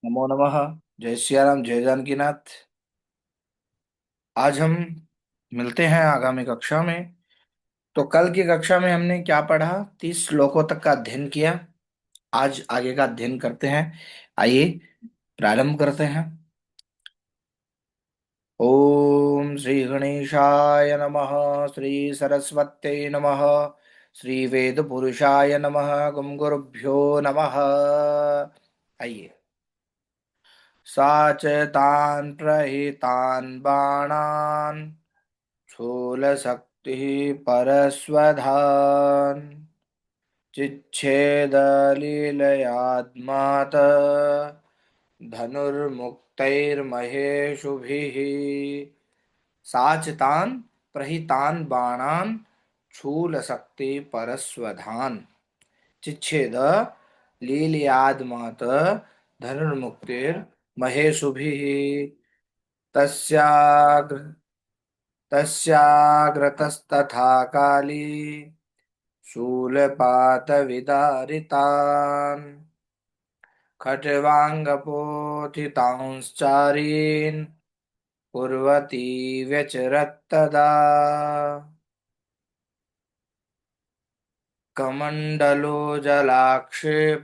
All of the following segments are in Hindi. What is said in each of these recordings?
नमो नमः। जय सिया राम, जय जानकी नाथ। आज हम मिलते हैं आगामी कक्षा में। तो कल की कक्षा में हमने क्या पढ़ा? 30 श्लोकों तक का अध्ययन किया। आज आगे का अध्ययन करते हैं। आइए प्रारंभ करते हैं। ओम श्री गणेशाय नमः। श्री सरस्वत्यै नमः। श्री वेद पुरुषाय नमः। गम गुरुभ्यो नमः। आइए। साचतान् प्रहितान् बाणान् स्थूलशक्तिः परस्वधान् चिच्छेदलीलयात्मात् धनुर्मुक्तैर्महेषुभिः। साचतान् प्रहितान् बाणान् स्थूलशक्ति परस्वधान् चिच्छेद लीलयाद्मात् धनुर्मुक्तिर्महेषुभिः। तस्याग्र तस्याग्रतस्तथा काली शूलपातविदारितान् खट्वाङ्गपोथितांश्चारीन् कुर्वती व्यचरत्तदा। कमण्डलो जलाक्षेप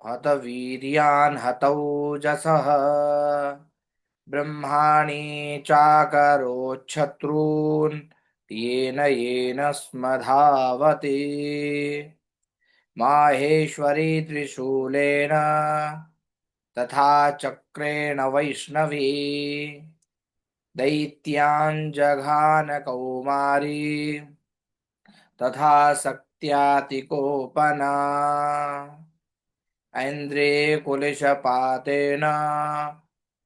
हतवीर्यान् हतौ जसः ब्रह्माणि चाकरोच्छत्रून् येन येन स्मधावति। माहेश्वरी त्रिशूलेन तथा चक्रेण वैष्णवी दैत्यान् जघान कौमारी तथा शक्त्यातिकोपना। ऐन्द्रिये कुलिशपातेन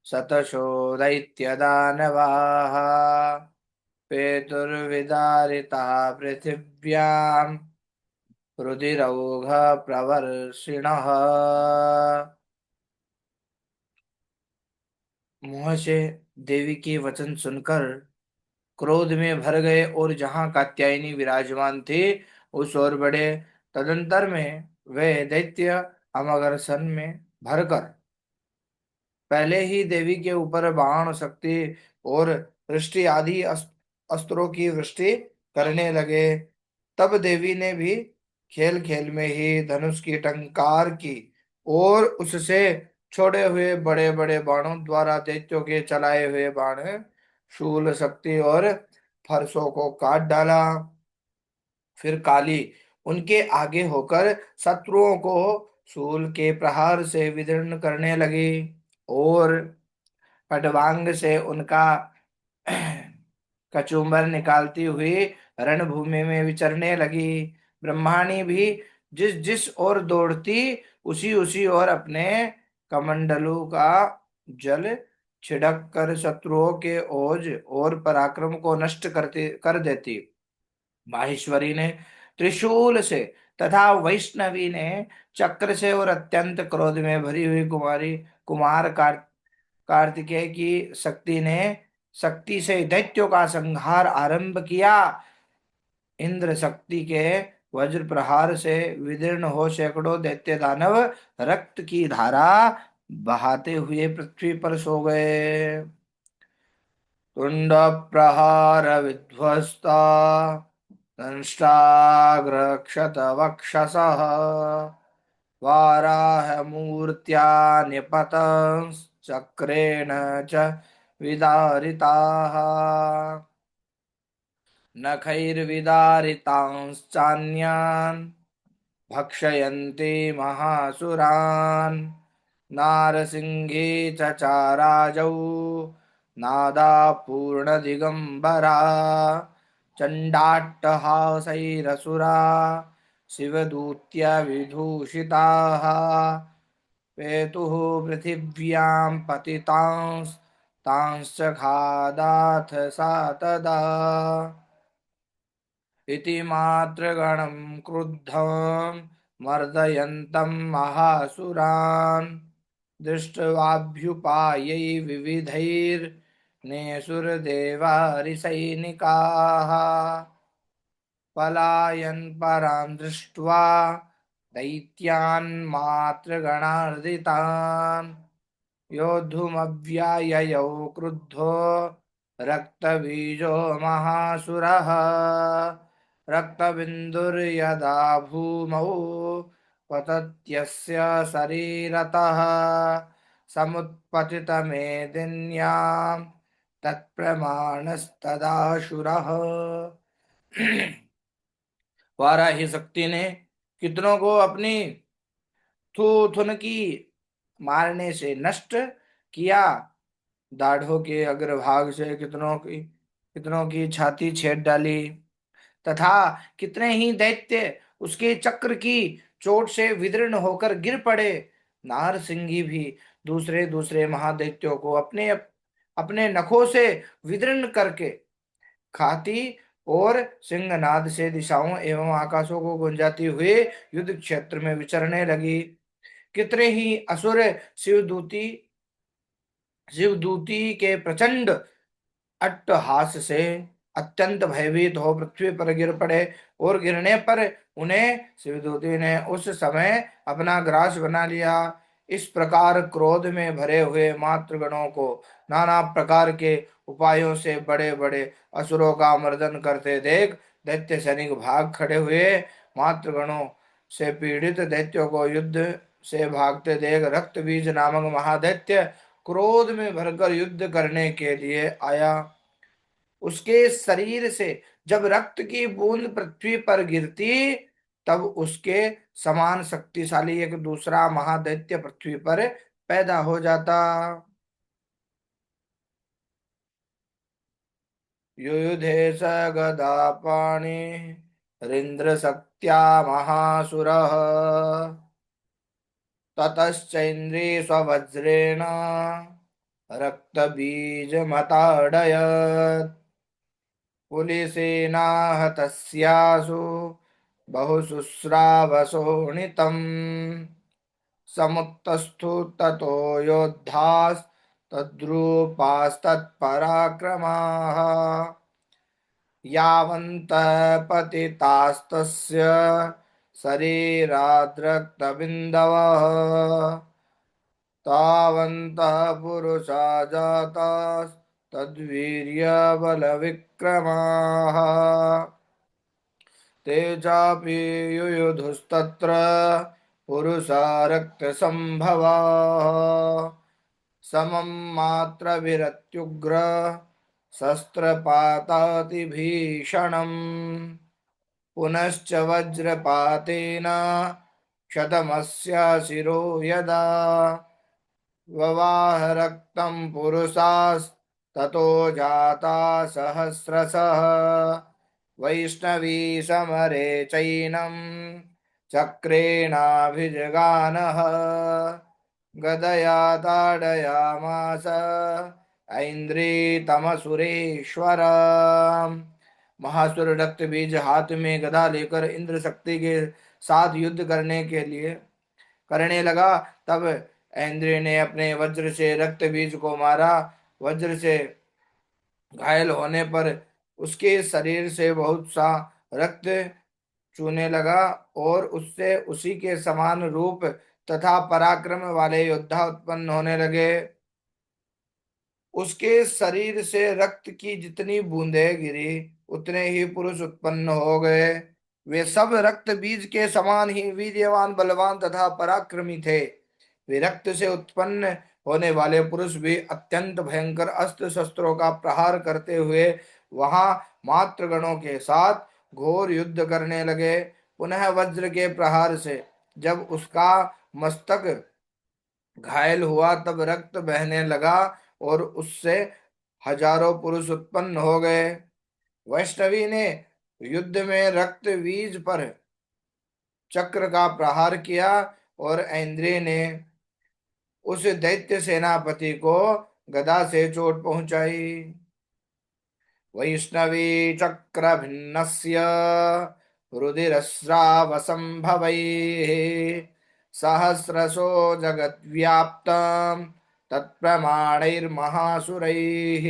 शतशो दैत्यदानवाः पेतुर्विदारिता पृथिव्याम् रुधिरौघ प्रवर्षिणः। मुंह से देवी के वचन सुनकर क्रोध में भर गए और जहां कात्यायनी विराजमान थे उस ओर बढ़े। तदंतर में वे दैत्य अमगरसन में भरकर पहले ही देवी के ऊपर बाण शक्ति और वृष्टि आदि अस्त्रों की वृष्टि करने लगे। तब देवी ने भी खेल खेल में ही धनुष की टंकार की और उससे छोड़े हुए बड़े बड़े बाणों द्वारा दैत्यों के चलाए हुए बाण शूल शक्ति और फरसों को काट डाला। फिर काली उनके आगे होकर शत्रुओं को शूल के प्रहार से विदीर्ण करने लगी और खड्वांग से उनका कचूमर निकालती हुई रणभूमि में विचरने लगी। ब्रह्माणी भी जिस जिस ओर दौड़ती उसी उसी ओर अपने कमंडलू का जल छिड़क कर शत्रुओं के ओज और पराक्रम को नष्ट करते कर देती। माहेश्वरी ने त्रिशूल से तथा वैष्णवी ने चक्र से और अत्यंत क्रोध में भरी हुई कुमार कार्तिकेय की शक्ति से दैत्यों का संहार आरंभ किया। इंद्र शक्ति के वज्र प्रहार से विदीर्ण हो सैकड़ों दैत्य दानव रक्त की धारा बहाते हुए पृथ्वी पर सो गए। तुंड प्रहार विध्वस्ता दंष्टाग्रक्षत वक्षसः वाराहमूर्त्या निपतश्चक्रेण च विदारिताः नखैर्विदारितांश्चान्यान् भक्षयन्ति महासुरान् नारसिंहे च चाराजौ नादापूर्णदिगम्बरा चण्डाट्टहासैरसुरा शिवदूत्या विभूषिताः पेतुः पृथिव्यां पतितांस्तांश्च खादाथ सा तदा। इति मातृगणं क्रुद्धं मर्दयन्तं महासुरान् दृष्ट्वाभ्युपायै विविधैर्नेसुरदेवारिसैनिकाः पलायन् परां दृष्ट्वा दैत्यान् मातृगणार्दितान् योद्धुमव्याययौ क्रुद्धो रक्तबीजो महासुरः रक्तबिन्दुर्यदा भूमौ पतत्यस्य शरीरतः समुत्पतितमेदिन्याम् तत्प्रमाणस्तदाशुरः। वाराही शक्ति ने कितनों को अपनी थूथुन की मारने से नष्ट किया। दाढ़ों के अग्रभाग से कितनों की छाती छेद डाली तथा कितने ही दैत्य उसके चक्र की चोट से विदीर्ण होकर गिर पड़े। नारसिंगी भी दूसरे दूसरे महादैत्यों को अपने अपने नखों से विदीर्ण करके खाती और सिंहनाद से दिशाओं एवं आकाशों को गुंजाती हुए युद्ध क्षेत्र में विचरने लगी। कितने ही असुर शिवदूती शिवदूती के प्रचंड अट्टहास से अत्यंत भयभीत हो पृथ्वी पर गिर पड़े और गिरने पर उन्हें शिवदूती ने उस समय अपना ग्रास बना लिया। इस प्रकार क्रोध में भरे हुए मातृगणों को नाना प्रकार के उपायों से बड़े बड़े असुरों का मर्दन करते देख दैत्य सैनिक भाग खड़े हुए। मातृगणों से पीड़ित दैत्यों को युद्ध से भागते देख रक्त बीज नामक महादैत्य क्रोध में भरकर युद्ध करने के लिए आया। उसके शरीर से जब रक्त की बूंद पृथ्वी पर गिरती तब उसके समान शक्तिशाली एक दूसरा महादैत्य पृथ्वी पर पैदा हो जाता। युयुधे स गदा पाणि हरीन्द्र शक्त्या महासुरः ततश्चैन्द्री स्ववज्रेण रक्तबीजमताडयत् पुलिसेना हतस्यासु बहुशुस्रावशोणितम् समुत्तस्थु ततो योद्धास्तद्रूपास्तत्पराक्रमाः यावन्तः पतितास्तस्य शरीराद्रक्तबिन्दवः तावन्तः पुरुषा जातास्तद्वीर्यबलविक्रमाः ते चापि युयुधुस्तत्र पुरुषा रक्तसम्भवाः समं मात्रभिरत्युग्र शस्त्रपातातिभीषणम् पुनश्च वज्रपातेन क्षतमस्य शिरो यदा ववाह रक्तं पुरुषास्ततो जाता सहस्रशः वैष्णवी समरे चैनं चक्रेणाभिजगानः गदया ताडयामास ऐन्द्रितमसुरेश्वर। महासुर रक्त बीज हाथ में गदा लेकर इंद्र शक्ति के साथ युद्ध करने लगा। तब ऐन्द्र ने अपने वज्र से रक्त बीज को मारा। वज्र से घायल होने पर उसके शरीर से बहुत सा रक्त चूने लगा और उससे उसी के समान रूप तथा पराक्रम वाले योद्धा उत्पन्न होने लगे। उसके शरीर से रक्त की जितनी बूंदें गिरी उतने ही पुरुष उत्पन्न हो गए। वे सब रक्त बीज के समान ही वीर्यवान बलवान तथा पराक्रमी थे। वे रक्त से उत्पन्न होने वाले पुरुष भी अत्यंत भयंकर अस्त्र शस्त्रों का प्रहार करते हुए वहां मातृगणों के साथ घोर युद्ध करने लगे। पुनः वज्र के प्रहार से जब उसका मस्तक घायल हुआ तब रक्त बहने लगा और उससे हजारों पुरुष उत्पन्न हो गए। वैष्णवी ने युद्ध में रक्त बीज पर चक्र का प्रहार किया और ऐन्द्रिय ने उस दैत्य सेनापति को गदा से चोट पहुंचाई। वैष्णवी चक्र भिन्नस्य रुधिरस्रावसंभवैः सहस्रशो जगद्व्याप्तं तत्प्रमाणैर्महासुरैः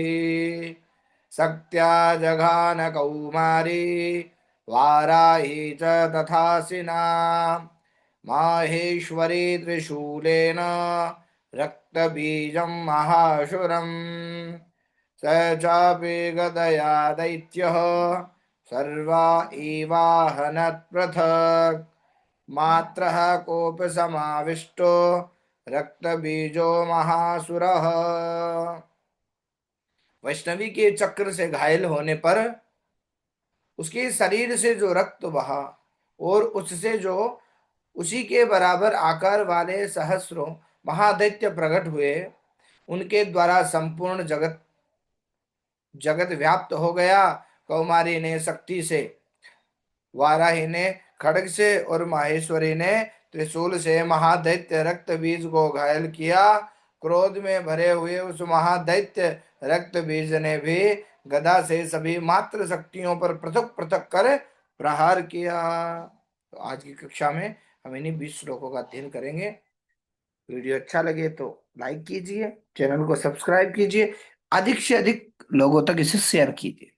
शक्त्या जघान कौमारी वाराही च तथासिना माहेश्वरी त्रिशूलेन रक्तबीजं महाशुरम् स चापि गदया दैत्यः सर्वा एवाहनत् मात्रः कोपसमाविष्टो रक्तबीजो महासुरः। वैष्णवी के चक्र से घायल होने पर उसके शरीर से जो रक्त बहा और उससे जो उसी के बराबर आकार वाले सहस्रों महादैत्य प्रकट हुए, उनके द्वारा संपूर्ण जगत जगत व्याप्त हो गया। कौमारी ने शक्ति से, वाराही ने खड्ग से और माहेश्वरी ने त्रिशूल से महादैत्य रक्त बीज को घायल किया। क्रोध में भरे हुए उस महादैत्य रक्त बीज ने भी गदा से सभी मात्र शक्तियों पर पृथक पृथक कर प्रहार किया। तो आज की कक्षा में हम इन्हीं 20 श्लोकों का अध्ययन करेंगे। वीडियो अच्छा लगे तो लाइक कीजिए, चैनल को सब्सक्राइब कीजिए, अधिक से अधिक लोगों तक इसे शेयर कीजिए।